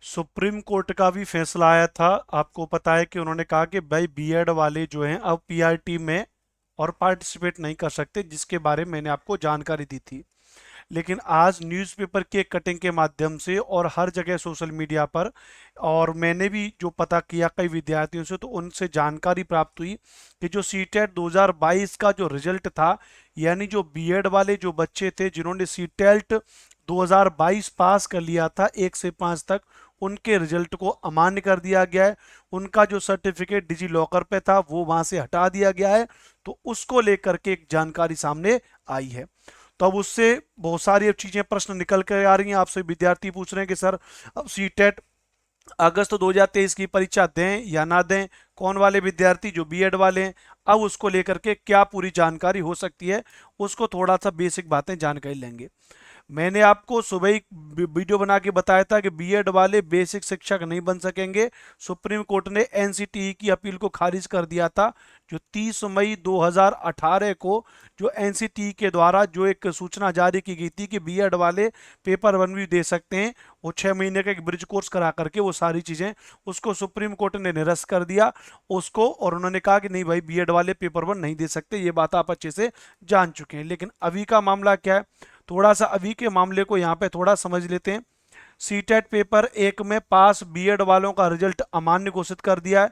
Supreme court का भी फैसला आया था। आपको पता है कि उन्होंने कहा कि भाई बीएड वाले जो हैं अब पीआरटी में और पार्टिसिपेट नहीं कर सकते, जिसके बारे में मैंने आपको जानकारी दी थी। लेकिन आज न्यूज़पेपर की एक कटिंग के माध्यम से और हर जगह सोशल मीडिया पर, और मैंने भी जो पता किया कई विद्यार्थियों से, तो उनसे जानकारी प्राप्त हुई कि जो सीटेट 2022 का जो रिजल्ट था, यानी जो बीएड वाले जो बच्चे थे जिन्होंने सीटेट 2022 पास कर लिया था 1 से 5 तक, उनके रिजल्ट को अमान्य कर दिया गया है। उनका जो सर्टिफिकेट डिजी लॉकर पे था वो वहां से हटा दिया गया है। तो उसको लेकर के एक जानकारी सामने आई है। तो अब उससे बहुत सारी अब चीजें प्रश्न निकल कर आ रही हैं। आपसे विद्यार्थी पूछ रहे हैं कि सर अब सीटेट अगस्त 2023 की परीक्षा दें या ना दें, कौन वाले विद्यार्थी जो बीएड वाले हैं। अब उसको लेकर के क्या पूरी जानकारी हो सकती है, उसको थोड़ा सा बेसिक बातें जानकारी लेंगे। मैंने आपको सुबह ही वीडियो बना के बताया था कि बीएड वाले बेसिक शिक्षक नहीं बन सकेंगे। सुप्रीम कोर्ट ने एनसीटीई की अपील को खारिज कर दिया था। जो 30 मई 2018 को जो एनसीटीई के द्वारा जो एक सूचना जारी की गई थी कि बीएड वाले पेपर वन भी दे सकते हैं, वो 6 महीने का एक ब्रिज कोर्स करा करके वो सारी चीजें, उसको सुप्रीम कोर्ट ने निरस्त कर दिया उसको। और उन्होंने कहा कि नहीं भाई, बीएड वाले पेपर वन नहीं दे सकते। ये बात आप अच्छे से जान चुके हैं। लेकिन अभी का मामला क्या है, थोड़ा सा अभी के मामले को यहाँ पे थोड़ा समझ लेते हैं। सीटेट पेपर 1 में पास बीएड वालों का रिजल्ट अमान्य घोषित कर दिया है।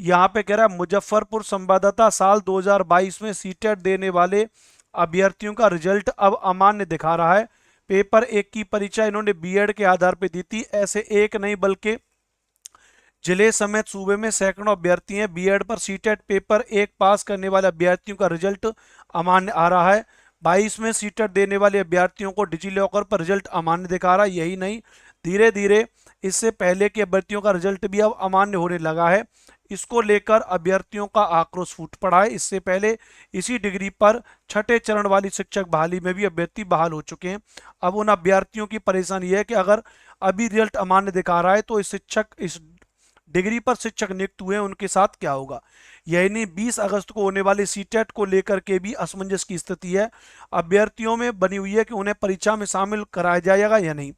यहाँ पे कह रहा है मुजफ्फरपुर संवाददाता साल 2022 में सीटेट देने वाले अभ्यर्थियों का रिजल्ट अब अमान्य दिखा रहा है। पेपर 1 की परीक्षा इन्होंने बीएड के आधार पर दी थी। ऐसे एक नहीं बल्कि जिले समेत सूबे में सैकड़ों अभ्यर्थी हैं। बीएड पर सीटेट पेपर 1 पास करने वाले अभ्यर्थियों का रिजल्ट अमान्य आ रहा है। 22 में सीटेट देने वाले अभ्यर्थियों को डिजी लॉकर पर रिजल्ट अमान्य दिखा रहा है। यही नहीं, धीरे धीरे इससे पहले के अभ्यर्थियों का रिजल्ट भी अब अमान्य होने लगा है। इसको लेकर अभ्यर्थियों का आक्रोश फूट पड़ा है। इससे पहले इसी डिग्री पर छठे चरण वाली शिक्षक बहाली में भी अभ्यर्थी बहाल हो चुके हैं। अब उन अभ्यर्थियों की परेशानी है कि अगर अभी रिजल्ट अमान्य दिखा रहा है तो इस डिग्री पर शिक्षक नियुक्त हुए उनके साथ क्या होगा। यही नहीं, 20 अगस्त को होने वाले सीटेट को लेकर के भी असमंजस की स्थिति है। अभ्यर्थियों में बनी हुई है कि उन्हें परीक्षा में शामिल कराया जाएगा या नहीं।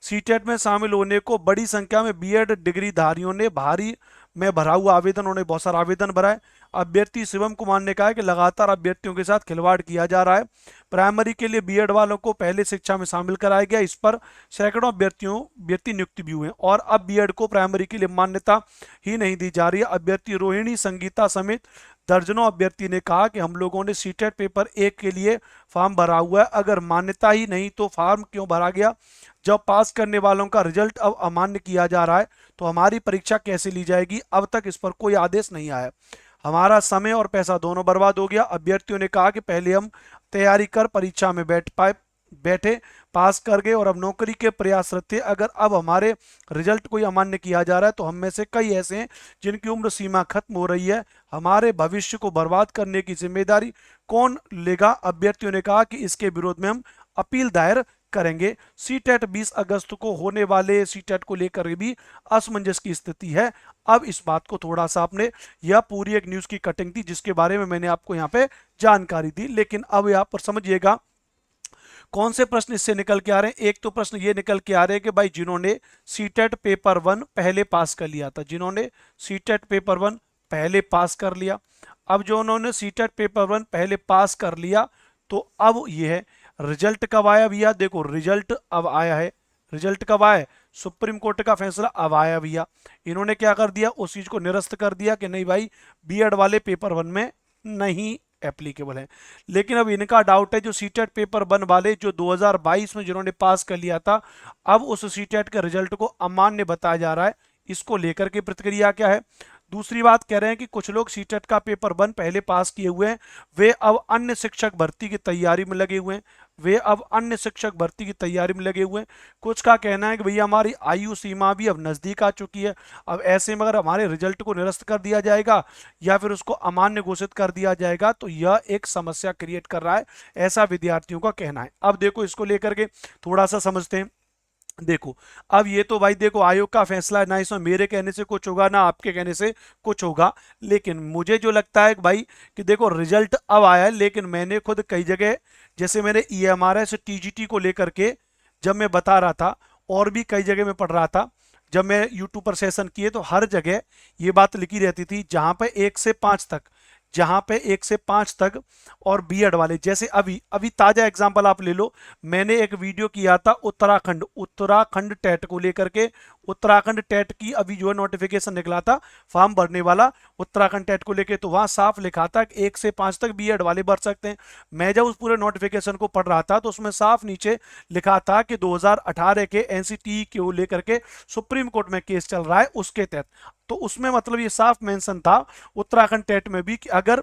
सीटेट में शामिल होने को बड़ी संख्या में बीएड डिग्रीधारियों ने भारी में भरा हुआ आवेदन, उन्होंने बहुत सारा आवेदन भरा है। अभ्यर्थी शिवम कुमार ने कहा है कि लगातार अभ्यर्थियों के साथ खिलवाड़ किया जा रहा है। प्राइमरी के लिए बीएड वालों को पहले शिक्षा में शामिल कराया गया, इस पर सैकड़ों अभ्यर्थी नियुक्त भी हुए और अब बीएड को प्राइमरी के लिए मान्यता ही नहीं दी जा रही है। अभ्यर्थी रोहिणी संगीता समेत दर्जनों अभ्यर्थी ने कहा कि हम लोगों ने सीटेट पेपर 1 के लिए फॉर्म भरा हुआ है, अगर मान्यता ही नहीं तो फॉर्म क्यों भरा गया। जब पास करने वालों का रिजल्ट अब अमान्य किया जा रहा है तो हमारी परीक्षा कैसे ली जाएगी। अब तक इस पर कोई आदेश नहीं आया। हमारा समय और पैसा दोनों बर्बाद हो गया। अभ्यर्थियों ने कहा कि पहले हम तैयारी कर परीक्षा में बैठे, पास कर गए और अब नौकरी के प्रयासरत थे। अगर अब हमारे रिजल्ट को अमान्य किया जा रहा है तो हम में से कई ऐसे हैं जिनकी उम्र सीमा खत्म हो रही है। हमारे भविष्य को बर्बाद करने की जिम्मेदारी कौन लेगा। अभ्यर्थियों ने कहा कि इसके विरोध में हम अपील दायर करेंगे। सीटेट 20 अगस्त को होने वाले सीटेट को लेकर भी असमंजस की स्थिति है। अब इस बात को थोड़ा सा आपने, यह पूरी एक न्यूज की कटिंग थी जिसके बारे में मैंने आपको यहाँ पे जानकारी दी। लेकिन अब यहाँ पर समझिएगा कौन से प्रश्न इससे निकल के आ रहे हैं। एक तो प्रश्न ये निकल के आ रहे हैं कि भाई जिन्होंने सीटेट पेपर 1 पहले पास कर लिया था, जिन्होंने सीटेट पेपर 1 पहले पास कर लिया, अब जो उन्होंने सीटेट पेपर 1 पहले पास कर लिया, तो अब ये है रिजल्ट कब आया भैया। देखो रिजल्ट अब आया है। रिजल्ट कब आया है, सुप्रीम कोर्ट का फैसला अब आया भैया। इन्होंने क्या कर दिया, उस चीज को निरस्त कर दिया कि नहीं भाई, बीएड वाले पेपर 1 में नहीं एप्लीकेबल है। लेकिन अब इनका डाउट है जो सीटेट पेपर 1 वाले जो 2022 में जिन्होंने पास कर लिया था, अब उस सीटेट के रिजल्ट को अमान्य बताया जा रहा है। इसको लेकर के प्रतिक्रिया क्या है। दूसरी बात कह रहे हैं कि कुछ लोग सीटेट का पेपर 1 पहले पास किए हुए हैं, वे अब अन्य शिक्षक भर्ती की तैयारी में लगे हुए हैं। लगे हुए हैं। कुछ का कहना है कि भैया हमारी आयु सीमा भी अब नजदीक आ चुकी है। अब ऐसे में अगर हमारे रिजल्ट को निरस्त कर दिया जाएगा या फिर उसको अमान्य घोषित कर दिया जाएगा तो यह एक समस्या क्रिएट कर रहा है, ऐसा विद्यार्थियों का कहना है। अब देखो इसको लेकर के थोड़ा सा समझते हैं। देखो अब ये तो भाई देखो आयोग का फैसला है ना, इसमें मेरे कहने से कुछ होगा ना आपके कहने से कुछ होगा। लेकिन मुझे जो लगता है भाई कि देखो रिजल्ट अब आया है, लेकिन मैंने खुद कई जगह, जैसे मेरे ईएमआरएस टीजीटी को लेकर के जब मैं बता रहा था और भी कई जगह में पढ़ रहा था, जब मैं यूट्यूब पर सेशन किए तो हर जगह ये बात लिखी रहती थी, जहां पे 1 से 5 तक, जहां पे 1 से 5 तक और बीएड वाले, जैसे अभी अभी ताजा एग्जांपल आप ले लो, मैंने एक वीडियो किया था उत्तराखंड उत्तराखंड टेट को लेकर के। उत्तराखंड टेट की अभी जो है नोटिफिकेशन निकला था फॉर्म भरने वाला उत्तराखंड टेट को लेके, तो वहां साफ लिखा था कि 1 से 5 तक बीएड वाले भर सकते हैं। मैं जब उस पूरे नोटिफिकेशन को पढ़ रहा था तो उसमें साफ नीचे लिखा था कि 2018 के एनसीटी को लेकर के सुप्रीम कोर्ट में केस चल रहा है उसके तहत। तो उसमें मतलब ये साफ मेंशन था उत्तराखंड टेट में भी कि अगर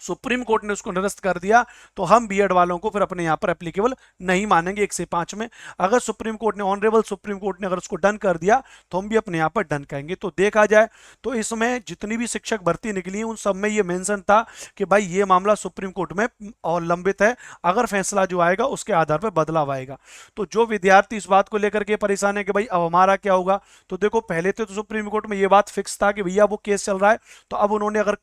सुप्रीम कोर्ट ने उसको निरस्त कर दिया तो हम बीएड वालों को फिर अपने यहां पर एप्लीकेबल नहीं मानेंगे 1 से 5 में। अगर सुप्रीम कोर्ट ने, ऑनरेबल सुप्रीम कोर्ट ने अगर उसको डन कर दिया तो हम भी अपने यहां पर डन कहेंगे। तो देखा जाए तो इसमें जितनी भी शिक्षक भर्ती निकली उन सब में ये मेंशन था कि भाई ये मामला सुप्रीम कोर्ट में और लंबित है, अगर फैसला जो आएगा उसके आधार पर बदलाव आएगा। तो जो विद्यार्थी इस बात को लेकर के परेशान है कि भाई अब हमारा क्या होगा, तो देखो पहले तो सुप्रीम कोर्ट में ये बात फिक्स था कि भैया वो केस चल रहा है, तो अब उन्होंने अगर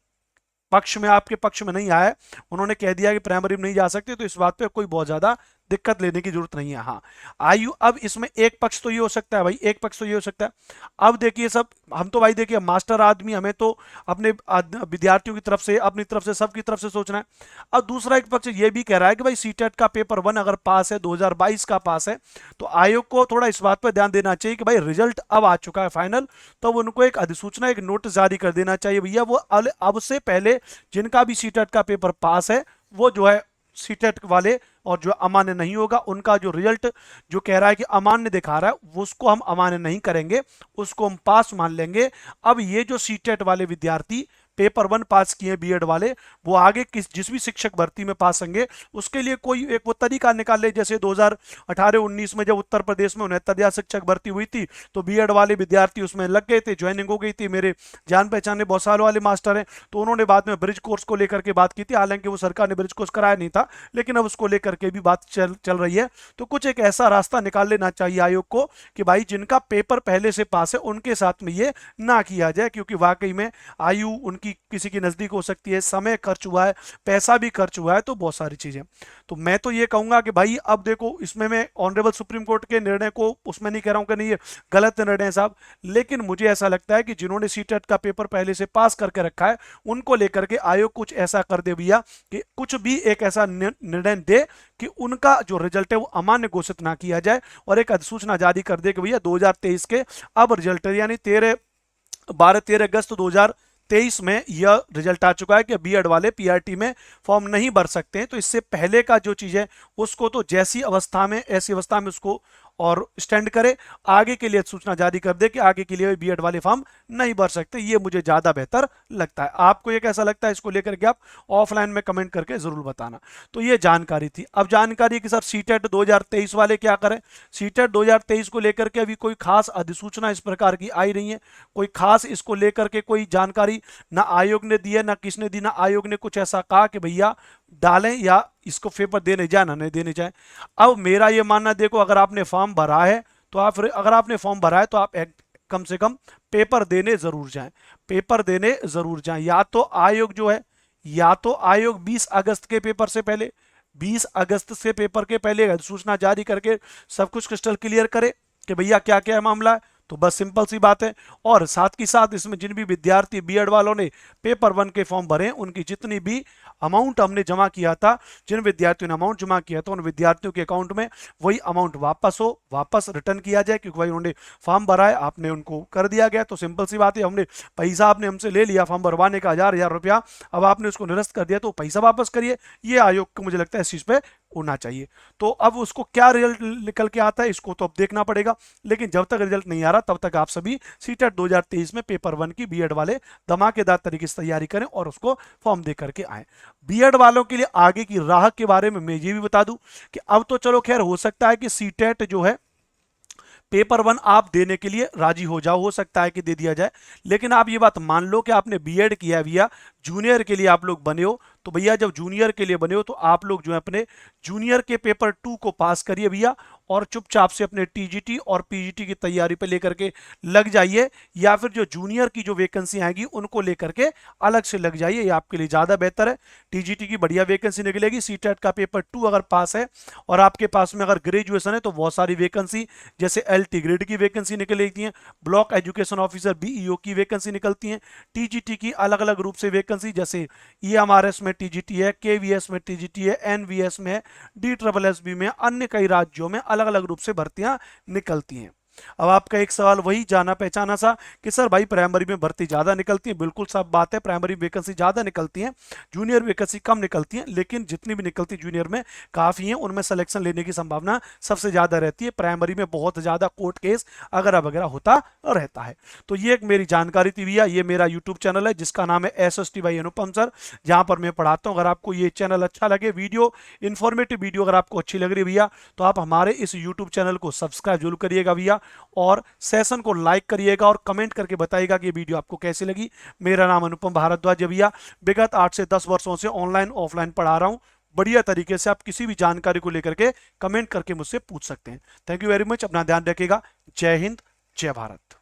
पक्ष में, आपके पक्ष में नहीं आया, उन्होंने कह दिया कि प्राइमरी में नहीं जा सकते, तो इस बात पे कोई बहुत ज्यादा दिक्कत लेने की जरूरत नहीं है। हाँ, आयु, अब इसमें एक पक्ष तो ये हो सकता है भाई, एक पक्ष तो ये हो सकता है, अब देखिए सब हम तो भाई देखिए मास्टर आदमी, हमें तो अपने विद्यार्थियों की तरफ से, अपनी तरफ से, सबकी तरफ से सोचना है। अब दूसरा एक पक्ष ये भी कह रहा है कि भाई सीटेट का पेपर 1 अगर पास है, 2022 का पास है, तो आयोग को थोड़ा इस बात पर ध्यान देना चाहिए कि भाई रिजल्ट अब आ चुका है फाइनल, तो उनको एक अधिसूचना, एक नोटिस जारी कर देना चाहिए भैया, वो अब से पहले जिनका भी सीटेट का पेपर पास है वो जो है सीटेट वाले, और जो अमान्य नहीं होगा उनका जो रिजल्ट जो कह रहा है कि अमान्य दिखा रहा है, वो उसको हम अमान्य नहीं करेंगे, उसको हम पास मान लेंगे। अब ये जो सीटेट वाले विद्यार्थी पेपर 1 पास किए बीएड वाले, वो आगे जिस भी शिक्षक भर्ती में पास होंगे उसके लिए कोई एक वो तरीका निकाल ले, जैसे 2018-19 में जब उत्तर प्रदेश में 69,000 शिक्षक भर्ती हुई थी तो बीएड वाले विद्यार्थी उसमें लग गए थे, ज्वाइनिंग हो गई थी, मेरे जान पहचाने बहुत साल वाले मास्टर हैं, तो उन्होंने बाद में ब्रिज कोर्स को लेकर के बात की थी, हालांकि वो सरकार ने ब्रिज कोर्स कराया नहीं था, लेकिन अब उसको लेकर के भी बात चल रही है। तो कुछ एक ऐसा रास्ता निकाल लेना चाहिए आयोग को कि भाई जिनका पेपर पहले से पास है उनके साथ में ये ना किया जाए, क्योंकि वाकई में आयु उनकी किसी की नजदीक हो सकती है, समय खर्च हुआ है, पैसा भी खर्च हुआ है, तो बहुत सारी चीजें। तो मैं तो ये कहूंगा कि भाई अब देखो, इसमें मैं ऑनरेबल सुप्रीम कोर्ट के निर्णय को उसमें नहीं कह रहा हूं कि नहीं ये गलत निर्णय है साहब, लेकिन मुझे ऐसा लगता है कि जिन्होंने सीटेट का पेपर पहले से पास करके रखा है उनको लेकर के आयोग कुछ ऐसा कर दे भैया कि कुछ भी एक ऐसा निर्णय दे कि उनका जो रिजल्ट है वो अमान्य घोषित ना किया जाए, और एक अधिसूचना जारी कर दे कि भैया 2023 के अब रिजल्ट यानी 13 अगस्त 2023 में यह रिजल्ट आ चुका है कि बीएड वाले पीआरटी में फॉर्म नहीं भर सकते हैं। तो इससे पहले का जो चीज है उसको तो जैसी अवस्था में, ऐसी अवस्था में उसको और स्टैंड करे, आगे के लिए सूचना जारी कर दे कि आगे के लिए बीएड वाले फॉर्म नहीं भर सकते, ये मुझे ज्यादा बेहतर लगता है। आपको ये कैसा लगता है, इसको लेकर के आप ऑफलाइन में कमेंट करके जरूर बताना। तो ये जानकारी थी। अब जानकारी कि सर सीटेट 2023 वाले क्या करें, सीटेट 2023 को लेकर के अभी कोई खास अधिसूचना इस प्रकार की आई नहीं है, कोई खास इसको लेकर के कोई जानकारी ना आयोग ने दी है, ना किसने दी, ना आयोग ने कुछ ऐसा कहा कि भैया डालें या इसको पेपर देने जाए ना नहीं देने जाए। अब मेरा ये मानना, देखो अगर आपने फॉर्म भरा है तो आप, अगर आपने फॉर्म भरा है तो आप कम से कम पेपर देने जरूर जाएं, पेपर देने जरूर जाएं। या तो आयोग जो है, या तो आयोग 20 अगस्त के पेपर से पहले, 20 अगस्त से पेपर के पहले सूचना जारी करके सब कुछ क्रिस्टल क्लियर करे कि भैया क्या क्या मामला है, तो बस सिंपल सी बात है। और साथ ही साथ इसमें जिन भी विद्यार्थी बीएड वालों ने पेपर 1 के फॉर्म भरे, उनकी जितनी भी अमाउंट हमने जमा किया था, जिन विद्यार्थियों ने अमाउंट जमा किया था, उन विद्यार्थियों के अकाउंट में वही अमाउंट वापस हो, वापस रिटर्न किया जाए, क्योंकि भाई उन्होंने फॉर्म भरा है, आपने उनको कर दिया गया, तो सिंपल सी बात है, हमने पैसा आपने हमसे ले लिया फॉर्म भरवाने का, 1000 रुपया, अब आपने उसको निरस्त कर दिया, तो पैसा वापस करिए। ये आयोग को मुझे लगता है इस चीज पे होना चाहिए। तो अब उसको क्या रिजल्ट निकल के आता है इसको तो अब देखना पड़ेगा, लेकिन जब तक रिजल्ट नहीं आ रहा तब तक आप सभी सीटेट 2023 में पेपर 1 की बीएड वाले धमाकेदार तरीके से तैयारी करें और उसको फॉर्म दे करके आए। बीएड वालों के लिए आगे की राह के बारे में मैं ये भी बता दूं कि अब तो चलो खैर हो सकता है कि सीटेट जो है पेपर 1 आप देने के लिए राजी हो जाओ, हो सकता है कि दे दिया जाए, लेकिन आप ये बात मान लो कि आपने बीएड किया भैया, जूनियर के लिए आप लोग बने हो, तो भैया जब जूनियर के लिए बने हो तो आप लोग जो है अपने जूनियर के पेपर 2 को पास करिए भैया, और चुपचाप से अपने टीजीटी और पीजीटी की तैयारी पे लेकर के लग जाइए, या फिर जो जूनियर की जो वैकेंसी आएगी उनको लेकर के अलग से लग जाइए, ये आपके लिए ज़्यादा बेहतर है। टीजीटी की बढ़िया वैकेंसी निकलेगी, सीटेट का पेपर 2 अगर पास है और आपके पास में अगर ग्रेजुएशन है तो बहुत सारी वैकेंसी, जैसे एलटी ग्रेड की वैकेंसी निकलती है, ब्लॉक एजुकेशन ऑफिसर बीईओ की वैकेंसी निकलती है, टीजीटी की अलग अलग रूप से वैकेंसी, जैसे ईएमआरएस में टीजीटी है, केवीएस में टीजीटी है, एनवीएस में है, डीएसएसबी में, अन्य कई राज्यों में अलग अलग रूप से भर्तियां निकलती हैं। अब आपका एक सवाल वही जाना पहचाना सा कि सर भाई प्राइमरी में भर्ती ज्यादा निकलती है, बिल्कुल सब बात है, प्राइमरी वैकेंसी ज्यादा निकलती है, जूनियर वैकेंसी कम निकलती है, लेकिन जितनी भी निकलती जूनियर में काफी है, उनमें सिलेक्शन लेने की संभावना सबसे ज्यादा रहती है। प्राइमरी में बहुत ज्यादा कोर्ट केस वगैरह वगैरह होता रहता है। तो ये एक मेरी जानकारी थी भैया। ये मेरा यूट्यूब चैनल है जिसका नाम है SST बाई अनुपम सर, जहां पर मैं पढ़ाता हूं। अगर आपको ये चैनल अच्छा लगे, वीडियो इन्फॉर्मेटिव वीडियो अगर आपको अच्छी लग रही है भैया, तो आप हमारे इस यूट्यूब चैनल को सब्सक्राइब जरूर करिएगा भैया, और सेशन को लाइक करिएगा और कमेंट करके बताइएगा कि ये वीडियो आपको कैसी लगी। मेरा नाम अनुपम भारद्वाज है भैया, विगत 8 से 10 वर्षों से ऑनलाइन ऑफलाइन पढ़ा रहा हूं बढ़िया तरीके से। आप किसी भी जानकारी को लेकर के कमेंट करके मुझसे पूछ सकते हैं। थैंक यू वेरी मच, अपना ध्यान रखिएगा। जय हिंद, जय भारत।